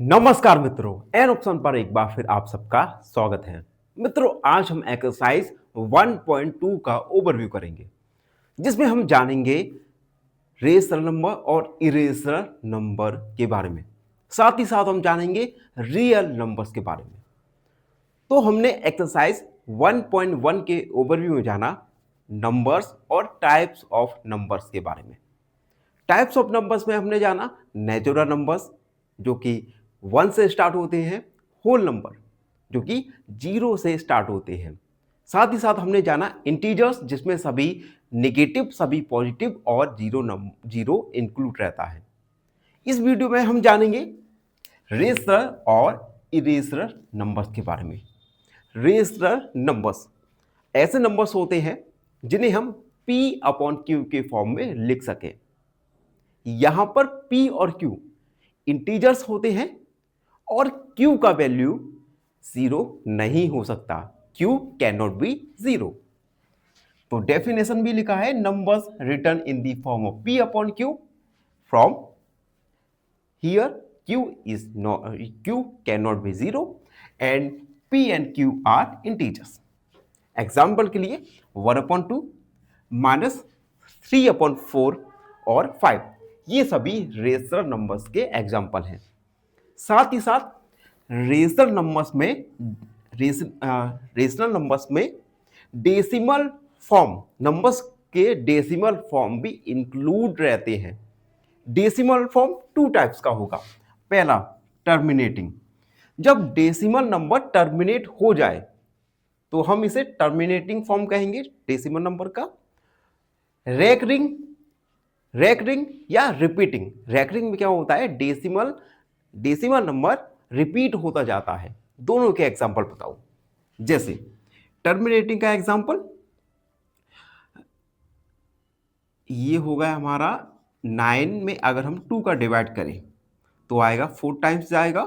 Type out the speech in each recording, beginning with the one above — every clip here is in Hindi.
नमस्कार मित्रों, एन ऑप्शन पर एक बार फिर आप सबका स्वागत है। मित्रों, आज हम एक्सरसाइज 1.2 का ओवरव्यू करेंगे, जिसमें हम जानेंगे रेशनल नंबर और इरेशनल नंबर के बारे में। साथ ही साथ हम जानेंगे रियल नंबर्स के बारे में। तो हमने एक्सरसाइज 1.1 के ओवरव्यू में जाना नंबर्स और टाइप्स ऑफ नंबर्स के बारे में। टाइप्स ऑफ नंबर्स में हमने जाना नेचुरल नंबर्स, जो कि 1 से स्टार्ट होते हैं, होल नंबर जो कि 0 से स्टार्ट होते हैं। साथ ही साथ हमने जाना इंटीजर्स, जिसमें सभी नेगेटिव, सभी पॉजिटिव और जीरो इंक्लूड रहता है। इस वीडियो में हम जानेंगे रेशनल और इरेशनल नंबर्स के बारे में। रेशनल नंबर्स ऐसे नंबर्स होते हैं जिन्हें हम P/Q के फॉर्म में लिख सकें। यहां पर P और Q इंटीजर्स होते हैं और Q का वैल्यू 0 नहीं हो सकता। Q can not be 0। तो डेफिनेशन भी लिखा है, numbers return in the form of P/Q from here Q can not be 0 and P and Q are integers. Example के लिए 1/2 -3/4 और 5, ये सभी रेशनल नंबर्स के एग्जाम्पल हैं। साथ ही साथ रेशनल नंबर्स में डेसिमल फॉर्म, नंबर्स के डेसिमल फॉर्म भी इंक्लूड रहते हैं। डेसिमल फॉर्म 2 टाइप्स का होगा। पहला टर्मिनेटिंग, जब डेसिमल नंबर टर्मिनेट हो जाए तो हम इसे टर्मिनेटिंग फॉर्म कहेंगे डेसिमल नंबर का। रैकरिंग या रिपीटिंग। रैकरिंग में क्या होता है, डेसिमल नंबर रिपीट होता जाता है। दोनों के एग्जांपल बताओ। जैसे टर्मिनेटिंग का एग्जांपल ये होगा हमारा 9 में अगर हम 2 का डिवाइड करें तो आएगा 4 टाइम्स जाएगा,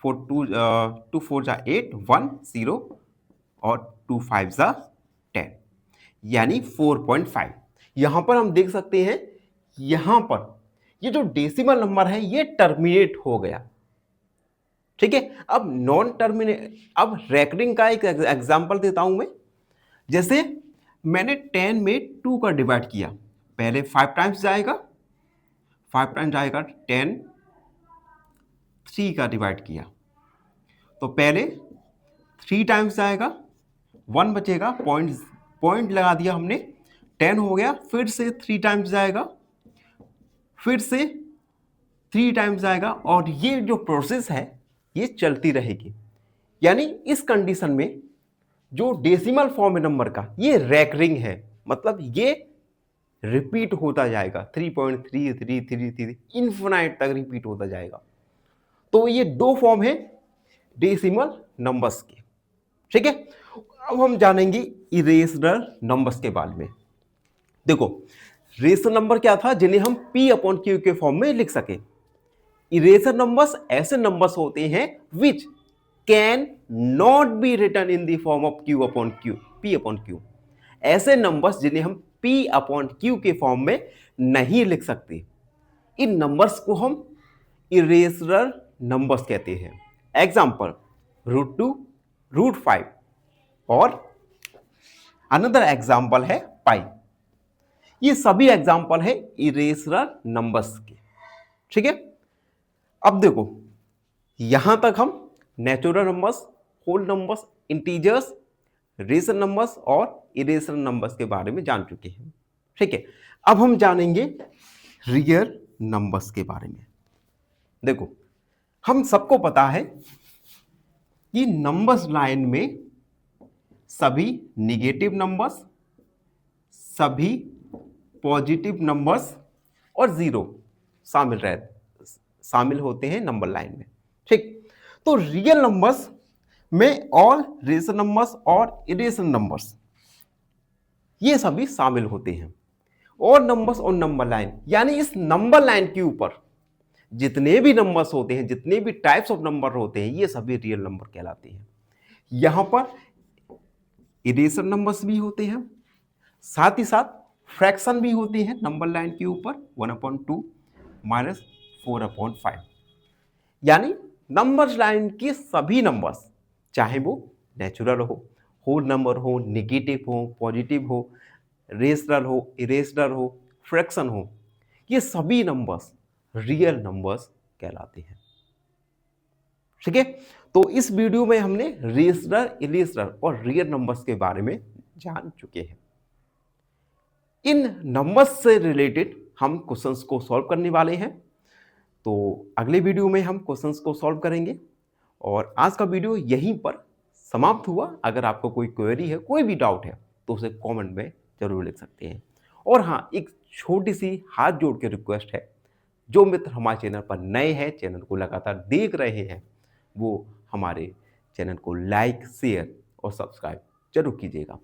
2 4 जा 8, 1 0 और 2 5 जा 10, यानी 4.5। यहां पर हम देख सकते हैं, यहां पर ये जो डेसिमल नंबर है ये टर्मिनेट हो गया। ठीक है, अब रैकरिंग का एक एग्जांपल देता हूं मैं। जैसे मैंने 10 में 2 का डिवाइड किया, पहले 5 टाइम्स जाएगा, 10, 3 का डिवाइड किया तो पहले 3 टाइम्स जाएगा, 1 बचेगा, पॉइंट लगा दिया हमने, 10 हो गया। फिर से 3 टाइम्स जाएगा, फिर से 3 टाइम्स जाएगा, और ये जो प्रोसेस है ये चलती रहेगी। यानी इस कंडीशन में जो डेसिमल फॉर्म है नंबर का, ये रैकरिंग है, मतलब ये रिपीट होता जाएगा। 3.333 इन्फिनाइट तक रिपीट होता जाएगा। तो ये 2 फॉर्म है डेसिमल नंबर्स के। ठीक है, अब हम जानेंगे इरेशनल नंबर्स के बारे में। देखो, रेशनल नंबर क्या था, जिन्हें हम P/Q के फॉर्म में लिख सके। इरेशनल नंबर्स ऐसे नंबर्स होते हैं which can not be written in the form of P/Q। ऐसे नंबर्स जिन्हें हम P/Q के फॉर्म में नहीं लिख सकते, इन नंबर्स को हम इरेशनल नंबर्स कहते हैं। एग्जाम्पल √2, √5 और अनदर एग्जाम्पल है पाई। ये सभी एग्जाम्पल है इरेशनल नंबर्स के। ठीक है, अब देखो, यहां तक हम natural numbers, whole numbers, integers, rational numbers और इरेशनल नंबर्स के बारे में जान चुके हैं। ठीक है, अब हम जानेंगे रियल नंबर्स के बारे में। देखो, हम सबको पता है कि नंबर्स लाइन में सभी निगेटिव नंबर्स, सभी पॉजिटिव नंबर्स और जीरो शामिल होते हैं नंबर लाइन में। ठीक, तो रियल नंबर्स में ऑल रेशनल नंबर्स और इरेशनल नंबर्स ये सभी शामिल होते हैं। और नंबर्स और नंबर लाइन, यानी इस नंबर लाइन के ऊपर जितने भी नंबर्स होते हैं, जितने भी टाइप्स ऑफ नंबर होते हैं, ये सभी रियल नंबर कहलाते हैं। यहां पर इरेशनल नंबर्स भी होते हैं, साथ ही साथ फ्रैक्शन भी होते हैं नंबर लाइन के ऊपर, 1/2 -4/5। यानी नंबर्स लाइन के सभी नंबर्स, चाहे वो नेचुरल हो, होल नंबर हो, नेगेटिव हो, पॉजिटिव हो, रेशनल हो, इरेशनल हो, फ्रैक्शन हो, ये सभी नंबर्स रियल नंबर्स कहलाते हैं। ठीक है, तो इस वीडियो में हमने रेशनल, इरेशनल और रियल नंबर्स के बारे में जान चुके हैं। इन नंबर्स से रिलेटेड हम क्वेश्चंस को सॉल्व करने वाले हैं। तो अगले वीडियो में हम क्वेश्चंस को सॉल्व करेंगे और आज का वीडियो यहीं पर समाप्त हुआ। अगर आपको कोई क्वेरी है, कोई भी डाउट है, तो उसे कमेंट में जरूर लिख सकते हैं। और हाँ, एक छोटी सी हाथ जोड़ के रिक्वेस्ट है, जो मित्र हमारे चैनल पर नए हैं, चैनल को लगातार देख रहे हैं, वो हमारे चैनल को लाइक, शेयर और सब्सक्राइब जरूर कीजिएगा।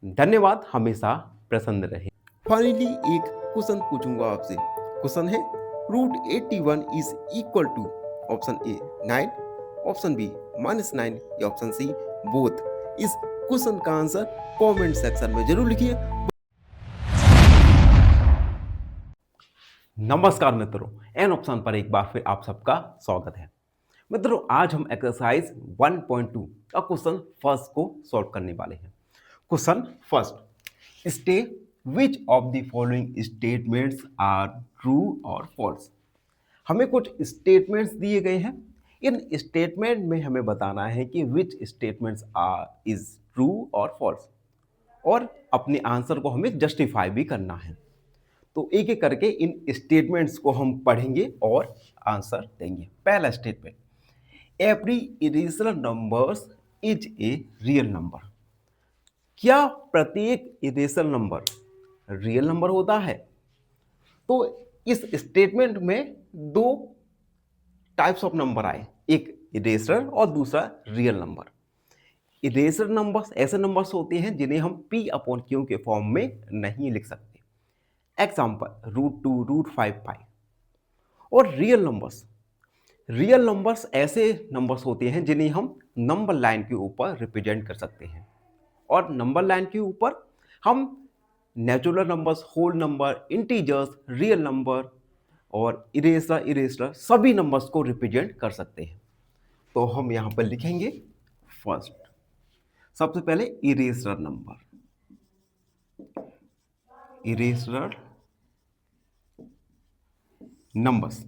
धन्यवाद, हमेशा प्रसन्न रहे। फाइनली एक क्वेश्चन पूछूंगा आपसे। क्वेश्चन है √81 is equal to option A 9, option B -9 या ऑप्शन सी बोथ। इस क्वेश्चन का आंसर कमेंट सेक्शन में जरूर लिखिए। नमस्कार मित्रों, एन ऑप्शन पर एक बार फिर आप सबका स्वागत है। मित्रों, आज हम एक्सरसाइज 1.2 का क्वेश्चन फर्स्ट को सॉल्व करने वाले हैं। Question first, state which of the following statements are true और फॉल्स। हमें कुछ स्टेटमेंट्स दिए गए हैं। इन स्टेटमेंट में हमें बताना है कि विच स्टेटमेंट्स आर इज ट्रू और फॉल्स, और अपने आंसर को हमें जस्टिफाई भी करना है। तो एक एक करके इन स्टेटमेंट्स को हम पढ़ेंगे और आंसर देंगे। पहला statement, every irrational numbers is a real number. क्या प्रत्येक इरेशनल नंबर रियल नंबर होता है? तो इस स्टेटमेंट में दो टाइप्स ऑफ नंबर आए, एक इरेशनल और दूसरा रियल नंबर। इरेशनल नंबर्स ऐसे नंबर्स होते हैं जिन्हें हम P/Q के फॉर्म में नहीं लिख सकते। एग्जाम्पल √2, √5, पाई। और रियल नंबर्स ऐसे नंबर्स होते हैं जिन्हें हम नंबर लाइन के ऊपर रिप्रेजेंट कर सकते हैं। और नंबर लाइन के ऊपर हम natural numbers, whole number, integers, real number और इरेशनल सभी नंबर्स को रिप्रेजेंट कर सकते हैं। तो हम यहां पर लिखेंगे फर्स्ट, सबसे पहले irrational number, irrational numbers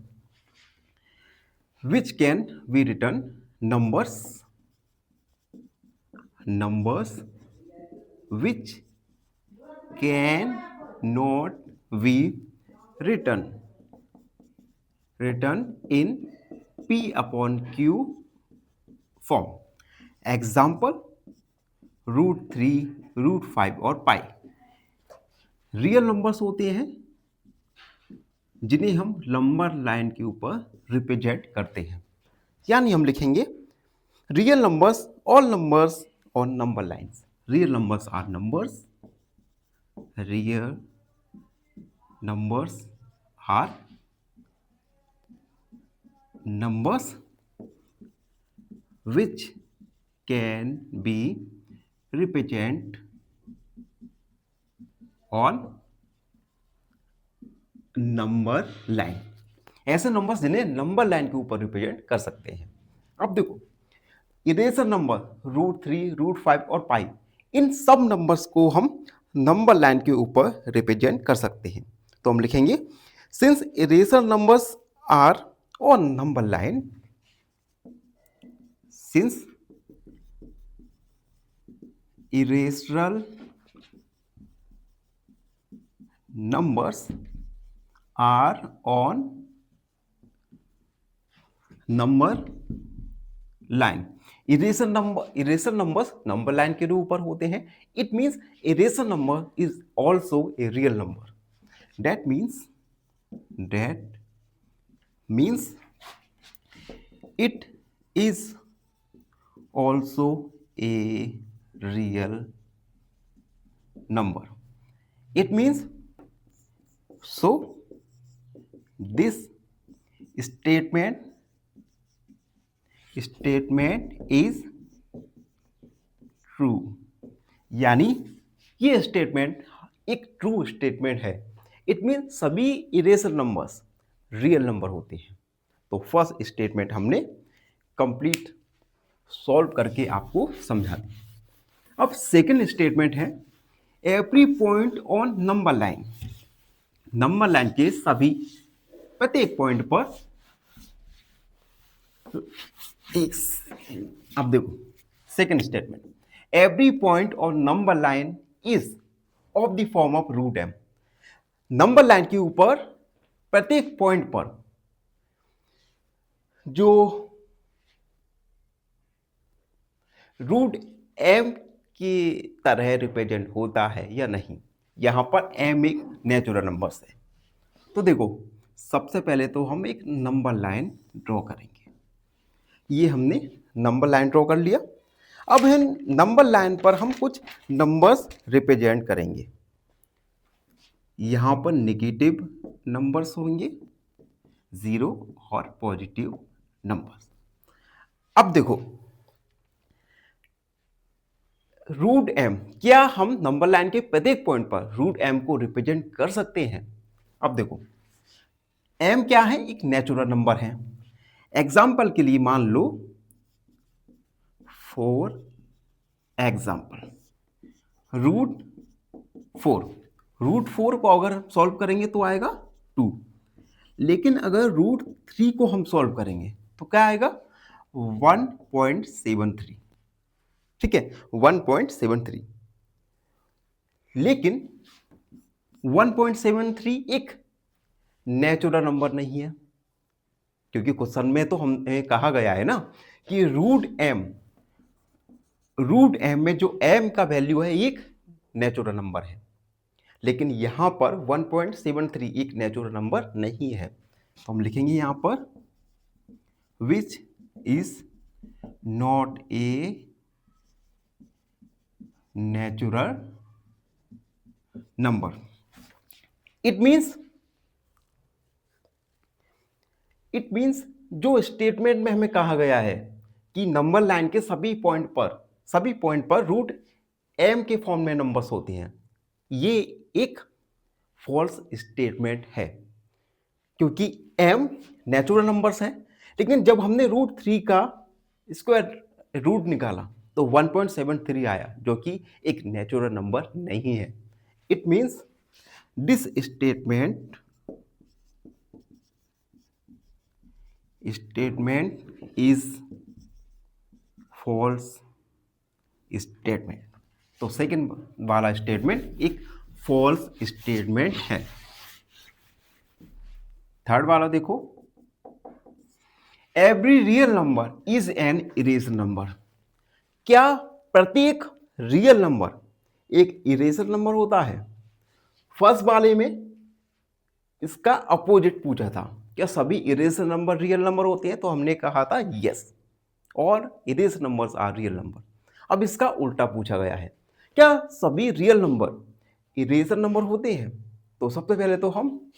which can be written, numbers which can not be written in P/Q form. Example √3, √5 और पाई। रियल नंबर्स होते हैं जिन्हें हम नंबर लाइन के ऊपर रिप्रेजेंट करते हैं। यानी हम लिखेंगे real numbers, all numbers on number lines. Real numbers are numbers, real numbers are numbers which can be represent on number line. ऐसे नंबर्स जिन्हें नंबर लाइन के ऊपर रिप्रेजेंट कर सकते हैं। अब देखो, इरेशनल नंबर √3, √5 और पाई, इन सब नंबर्स को हम नंबर लाइन के ऊपर रिप्रेजेंट कर सकते हैं। तो हम लिखेंगे since irrational numbers are on number line, since irrational numbers are on number line। Irrational numbers number line के ऊपर होते हैं। It means irrational number is also a real number. That means it is also a real number. It means, so this statement is true। यानी ये स्टेटमेंट एक ट्रू स्टेटमेंट है। इट मीन सभी इरेशनल नंबर्स रियल नंबर होते हैं। तो फर्स्ट स्टेटमेंट हमने कंप्लीट सॉल्व करके आपको समझा दिया। अब सेकंड स्टेटमेंट है every point on number line, number line के सभी प्रत्येक पॉइंट पर अब देखो second statement, every point on number line is of the form of root M. Number line के ऊपर प्रत्येक पॉइंट पर जो रूट एम की तरह रिप्रेजेंट होता है या नहीं, यहां पर एम एक नेचुरल नंबर है। तो देखो सबसे पहले तो हम एक नंबर लाइन ड्रॉ करेंगे। ये हमने नंबर लाइन ड्रॉ कर लिया। अब इन नंबर लाइन पर हम कुछ नंबर्स रिप्रेजेंट करेंगे। यहां पर नेगेटिव नंबर्स होंगे 0 और पॉजिटिव नंबर्स। अब देखो रूट एम, क्या हम नंबर लाइन के प्रत्येक पॉइंट पर रूट एम को रिप्रेजेंट कर सकते हैं? अब देखो एम क्या है, एक नेचुरल नंबर है। एग्जाम्पल के लिए मान लो फॉर एग्जाम्पल रूट फोर को अगर हम सॉल्व करेंगे तो आएगा 2, लेकिन अगर रूट 3 को हम सॉल्व करेंगे तो क्या आएगा 1.73। ठीक है 1.73, लेकिन 1.73 एक नेचुरल नंबर नहीं है, क्योंकि क्वेश्चन में तो हमें कहा गया है ना कि रूट एम में जो एम का वैल्यू है एक नेचुरल नंबर है, लेकिन यहां पर 1.73 एक नेचुरल नंबर नहीं है। तो हम लिखेंगे यहां पर विच is not a natural number. इट मीन्स जो स्टेटमेंट में हमें कहा गया है कि नंबर लाइन के सभी पॉइंट पर रूट एम के फॉर्म में नंबर्स होते हैं, ये एक फॉल्स स्टेटमेंट है, क्योंकि एम नेचुरल नंबर्स हैं, लेकिन जब हमने रूट 3 का स्क्वायर रूट निकाला तो 1.73 आया, जो कि एक नेचुरल नंबर नहीं है। It means this statement is false statement. तो सेकंड वाला स्टेटमेंट एक फॉल्स स्टेटमेंट है। थर्ड वाला देखो, every real number is an irrational number. क्या प्रत्येक रियल नंबर एक इरेशनल नंबर होता है? फर्स्ट वाले में इसका अपोजिट पूछा था, क्या सभी इरेशनल नंबर रियल नंबर होते हैं? तो हमने कहा था यस, और irrational numbers are real number. अब इसका उल्टा पूछा गया है, क्या सभी रियल नंबर इरेशनल नंबर होते हैं? तो सबसे पहले तो हम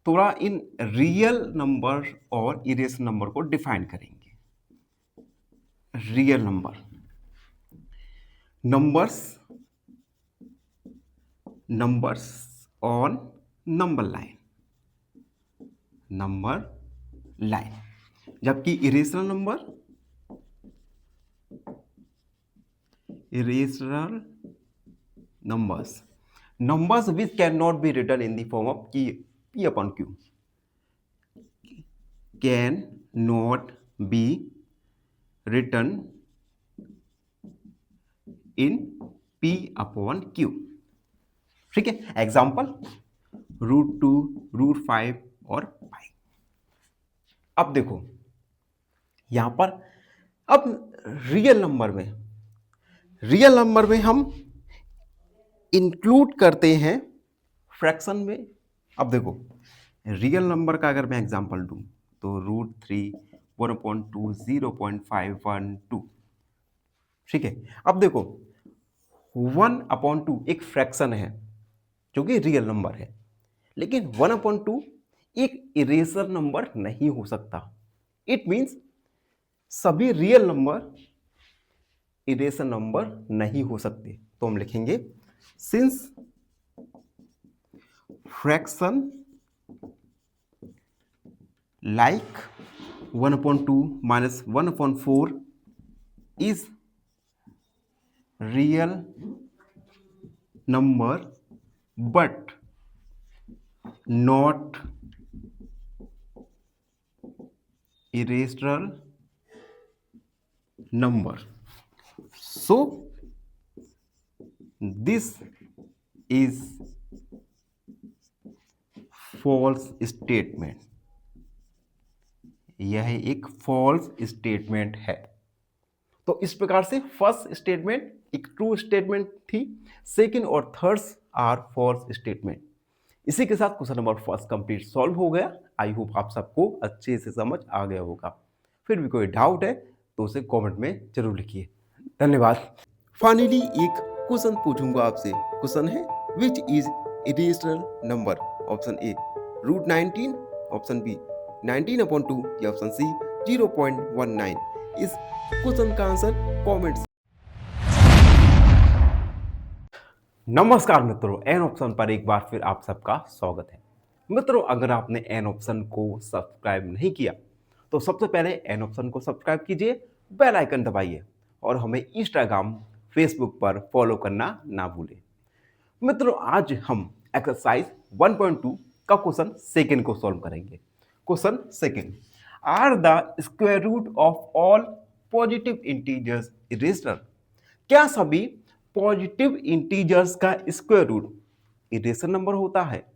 थोड़ा इन रियल नंबर और इरेशनल नंबर को डिफाइन करेंगे। Real numbers on number line, जबकि irrational numbers which can not be written in the form of P upon Q, can not be written in P upon Q। ठीक है, एग्जाम्पल √2, √5 और पाई। अब देखो यहां पर अब रियल नंबर में हम इंक्लूड करते हैं फ्रैक्शन में। अब देखो रियल नंबर का अगर मैं एग्जांपल दूं तो √3, 1/2, 0.512। ठीक है, अब देखो 1/2 एक फ्रैक्शन है जो कि रियल नंबर है, लेकिन 1/2 एक इरेशनल नंबर नहीं हो सकता। इट मीन्स सभी रियल नंबर इरेशनल नंबर नहीं हो सकते। तो हम लिखेंगे since fraction like 1/2 minus 1/4 is real number but not irrational number. So this is false statement. यह एक फॉल्स स्टेटमेंट है। तो इस प्रकार से फर्स्ट स्टेटमेंट एक ट्रू स्टेटमेंट थी, सेकंड और थर्ड आर फॉल्स स्टेटमेंट। इसी के साथ question number first complete solve हो गया। आई होप आप सबको अच्छे से समझ आ गया होगा। फिर भी कोई डाउट है तो उसे कमेंट में जरूर लिखिए। धन्यवाद। फाइनली एक क्वेश्चन पूछूंगा आपसे। क्वेश्चन है which is irrational number? Option A √19, option B 19/2 या ऑप्शन सी 0.19। इस क्वेश्चन का आंसर कमेंट्स। नमस्कार मित्रों, एन ऑप्शन पर एक बार फिर आप सबका स्वागत है। मित्रों, अगर आपने एन ऑप्शन को सब्सक्राइब नहीं किया तो सबसे पहले एन ऑप्शन को सब्सक्राइब कीजिए, बेल आइकन दबाइए और हमें इंस्टाग्राम फेसबुक पर फॉलो करना ना भूलें। मित्रों, आज हम एक्सरसाइज 1.2 का क्वेश्चन सेकंड को सॉल्व करेंगे। Question second, are the square root of all positive integers irrational? क्या सभी पॉजिटिव इंटीजर्स का स्क्वायर रूट इरेशनल नंबर होता है?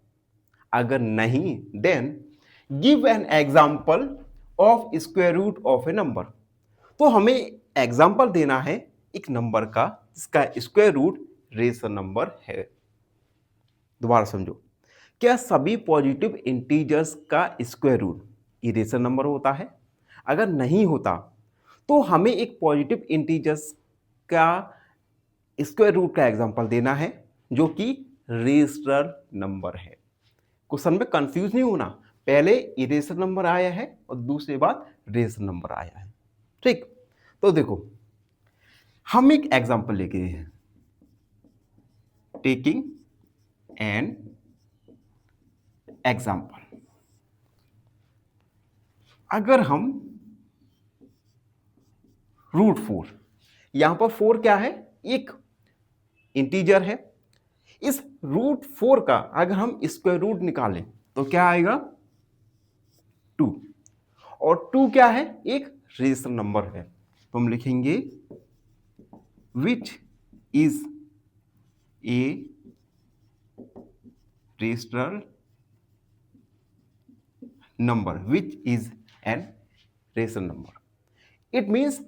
अगर नहीं, then give an example of square root of a number. तो हमें एग्जांपल देना है एक नंबर का जिसका स्क्वायर रूट रेशनल नंबर है। दोबारा समझो, क्या सभी पॉजिटिव इंटीजर्स का स्क्वायर रूट इरेशनल नंबर होता है? अगर नहीं होता तो हमें एक पॉजिटिव इंटीजर्स का स्क्वायर रूट का एग्जांपल देना है जो कि रेशनल नंबर है। क्वेश्चन में कंफ्यूज नहीं होना, पहले इरेशनल नंबर आया है और दूसरी बात रेशनल नंबर आया है। ठीक, तो देखो हम एक एग्जांपल लेके हैं, टेकिंग एन एग्जांपल। अगर हम √4, यहां पर 4 क्या है? एक इंटीजर है। इस √4 का अगर हम स्क्वायर रूट निकालें तो क्या आएगा? 2। और 2 क्या है? एक रेशनल नंबर है। तो हम लिखेंगे which is a rational number, which is an rational number. इट मीन्स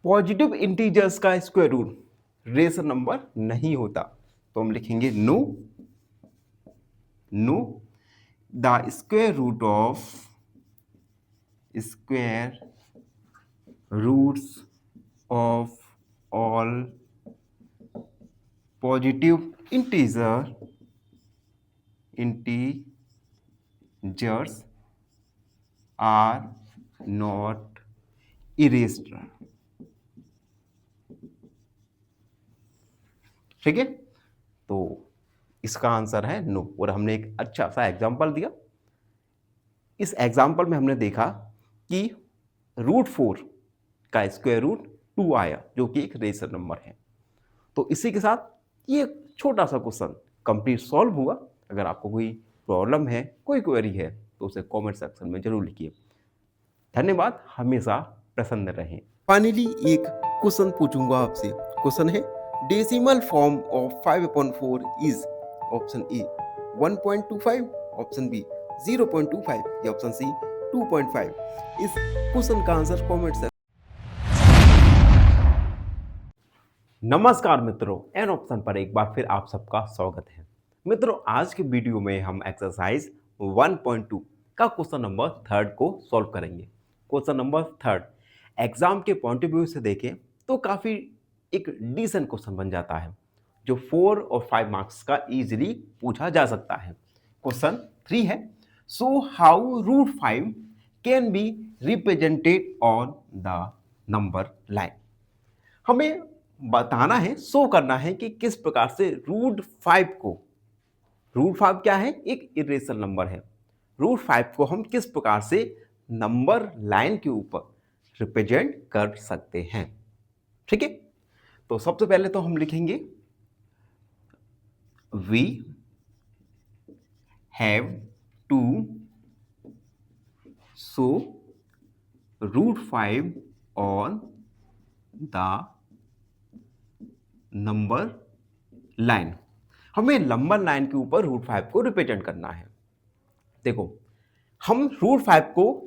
पॉजिटिव इंटीजर्स का स्क्वायर रूट रेशनल नंबर नहीं होता। तो हम लिखेंगे no the square root roots of all positive integers are not irrational. ठीक है, तो इसका आंसर है नो। और हमने एक अच्छा सा एग्जांपल दिया। इस एग्जांपल में हमने देखा कि √4 का स्क्वायर रूट 2 आया जो कि एक रेशनल नंबर है। तो इसी के साथ ये छोटा सा क्वेश्चन कंप्लीट सॉल्व हुआ। अगर आपको कोई प्रॉब्लम है, कोई क्वेरी है तो उसे कमेंट सेक्शन में जरूर लिखिए। धन्यवाद, हमेशा प्रसन्न रहें। फाइनली एक क्वेश्चन पूछूंगा आपसे। क्वेश्चन है decimal form of 5/4 is? Option A 1.25, option B 0.25 या ऑप्शन सी 2.5। इस क्वेश्चन का आंसर कमेंट सेक्शन। नमस्कार मित्रों, एन ऑप्शन पर एक बार फिर आप सबका स्वागत है। मित्रों, आज के वीडियो में हम एक्सरसाइज 1.2 का क्वेश्चन नंबर 3 को सॉल्व करेंगे। क्वेश्चन नंबर 3 एग्जाम के पॉइंट ऑफ व्यू से देखें तो काफ़ी एक डिसेंट क्वेश्चन बन जाता है जो 4 और 5 मार्क्स का इजीली पूछा जा सकता है। क्वेश्चन 3 है, so how √5 can be represented on the number line. हमें बताना है, शो करना है कि किस प्रकार से √5 को, √5 क्या है? एक इरेशनल नंबर है। √5 को हम किस प्रकार से नंबर लाइन के ऊपर रिप्रेजेंट कर सकते हैं। ठीक है, तो सबसे पहले तो हम लिखेंगे we have to show √5 on the number line. हमें नंबर लाइन के ऊपर √5 को रिप्रेजेंट करना है। देखो, हम √5 को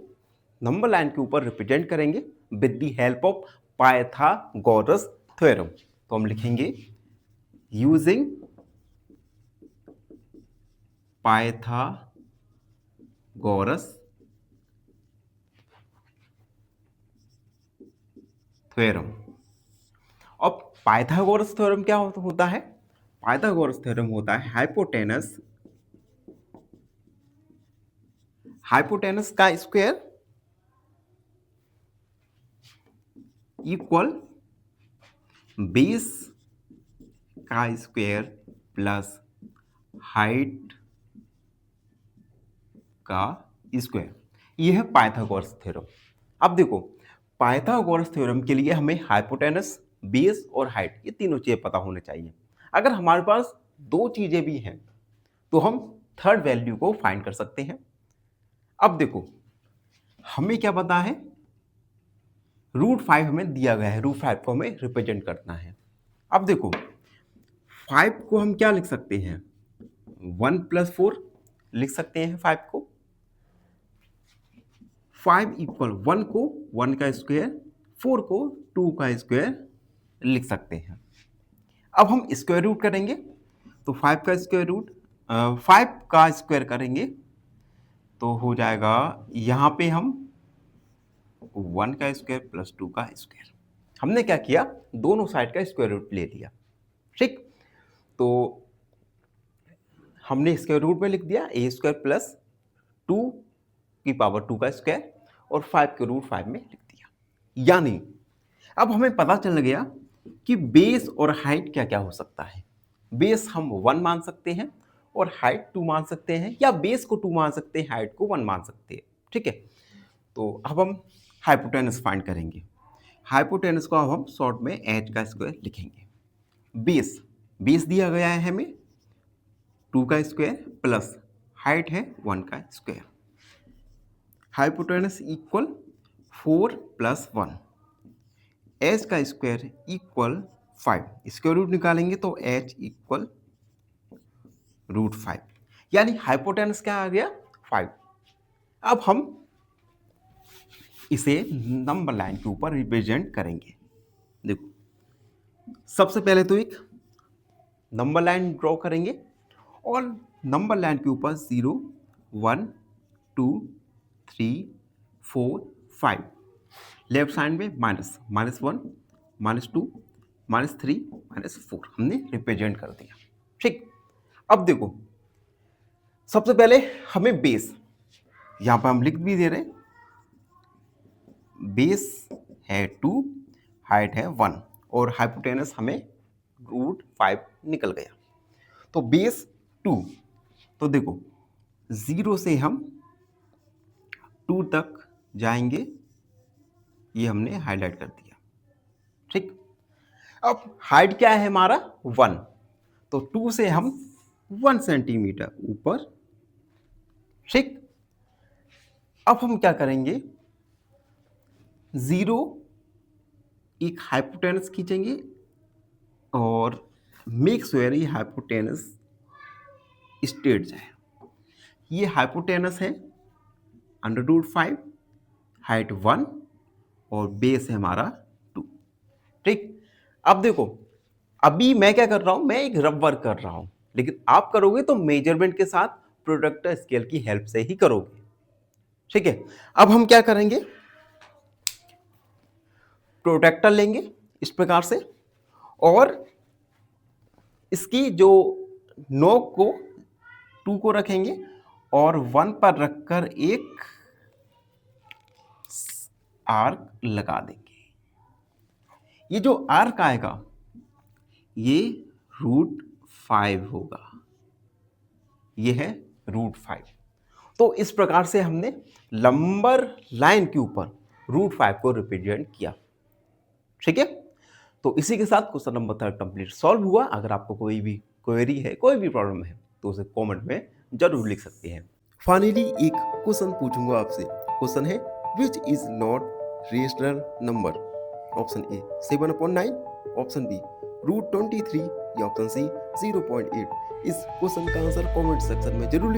नंबर लाइन के ऊपर रिप्रेजेंट करेंगे with the help of Pythagoras theorem. तो हम लिखेंगे यूजिंग पाइथागोरस थ्योरम। अब पाइथागोरस थ्योरम क्या होता है? पाइथागोरस थ्योरम होता है हाइपोटेनस का स्क्वायर इक्वल बेस का स्क्वायर प्लस हाइट का स्क्वायर। यह है पाइथागोरस थ्योरम। अब देखो, पाइथागोरस थ्योरम के लिए हमें हाइपोटेनस, बेस और हाइट ये तीनों चीजें पता होने चाहिए। अगर हमारे पास दो चीजें भी हैं तो हम थर्ड वैल्यू को फाइंड कर सकते हैं। अब देखो, हमें क्या पता है? √5 हमें दिया गया है, √5 को हमें रिप्रेजेंट करना है। अब देखो, 5 को हम क्या लिख सकते हैं? 1 + 4 लिख सकते हैं 5 को। 5 इक्वल 1 को 1 का स्क्वायर, 4 को 2 का स्क्वायर लिख सकते हैं। अब हम स्क्वायर रूट करेंगे तो 5 का स्क्वायर रूट 5 का स्क्वायर करेंगे तो हो जाएगा, यहां पे हम 1 का स्क्वायर प्लस 2 का स्क्वायर। हमने क्या किया? दोनों साइड का स्क्वायर रूट ले लिया। ठीक, तो हमने स्क्वायर रूट में लिख दिया a² प्लस 2 की पावर 2 का स्क्वायर और 5 के √5 में लिख दिया। यानी अब हमें पता चल गया कि बेस और हाइट क्या क्या हो सकता है। बेस हम 1 मान सकते हैं और हाइट 2 मान सकते हैं, या बेस को 2 मान सकते हैं, हाइट को 1 मान सकते हैं। ठीक है, तो अब हम हाइपोटेनस फाइंड करेंगे। हाइपोटेनस को अब हम शॉर्ट में h का स्क्वायर लिखेंगे। बेस दिया गया है हमें 2 का स्क्वायर प्लस हाइट है 1 का स्क्वायर। हाइपोटेनस इक्वल 4 + 1, h का स्क्वायर इक्वल 5। स्क्वायर रूट निकालेंगे तो h इक्वल √5, यानी हाइपोटेनस क्या आ गया? 5। अब हम इसे नंबर लाइन के ऊपर रिप्रेजेंट करेंगे। देखो, सबसे पहले तो एक नंबर लाइन ड्रॉ करेंगे और नंबर लाइन के ऊपर 0, 1, 2, 3, 4, 5, लेफ्ट साइड में -1, -2, -3, -4 हमने रिप्रेजेंट कर दिया। ठीक, अब देखो, सबसे पहले हमें बेस, यहां पर हम लिख भी दे रहे हैं, बेस है 2, हाइट है 1 और हाइपोटेनस हमें √5 निकल गया। तो बेस 2, तो देखो 0 से हम 2 तक जाएंगे, ये हमने हाईलाइट कर दिया। ठीक, अब हाइट क्या है हमारा? 1, तो 2 से हम 1 सेंटीमीटर ऊपर। ठीक, अब हम क्या करेंगे? 0 एक हाइपोटेनस खींचेंगे और मेक श्योर ये हाइपोटेनस स्ट्रेट जाए। ये हाइपोटेनस है √5, हाइट 1 और बेस है हमारा 2। ठीक, अब देखो, अभी मैं क्या कर रहा हूं? मैं एक रफ वर्क कर रहा हूं, लेकिन आप करोगे तो मेजरमेंट के साथ प्रोट्रैक्टर स्केल की हेल्प से ही करोगे। ठीक है, अब हम क्या करेंगे? प्रोट्रैक्टर लेंगे इस प्रकार से और इसकी जो नोक को 2 को रखेंगे और 1 पर रखकर एक आर्क लगा देंगे। ये जो आर्क आएगा ये √5 होगा, ये है √5। तो इस प्रकार से हमने नंबर लाइन के ऊपर √5 को रिप्रेजेंट किया। ठीक है, तो इसी के साथ क्वेश्चन नंबर 3 कंप्लीट सॉल्व हुआ। अगर आपको कोई भी क्वेरी है, कोई भी प्रॉब्लम है, तो उसे कमेंट में जरूर लिख सकते हैं। फाइनली एक क्वेश्चन पूछूंगा आपसे। क्वेश्चन है which is not rational number. Option A 7/9, option B √23 या ऑप्शन सी 0.8। इस क्वेश्चन का आंसर कमेंट सेक्शन में जरूर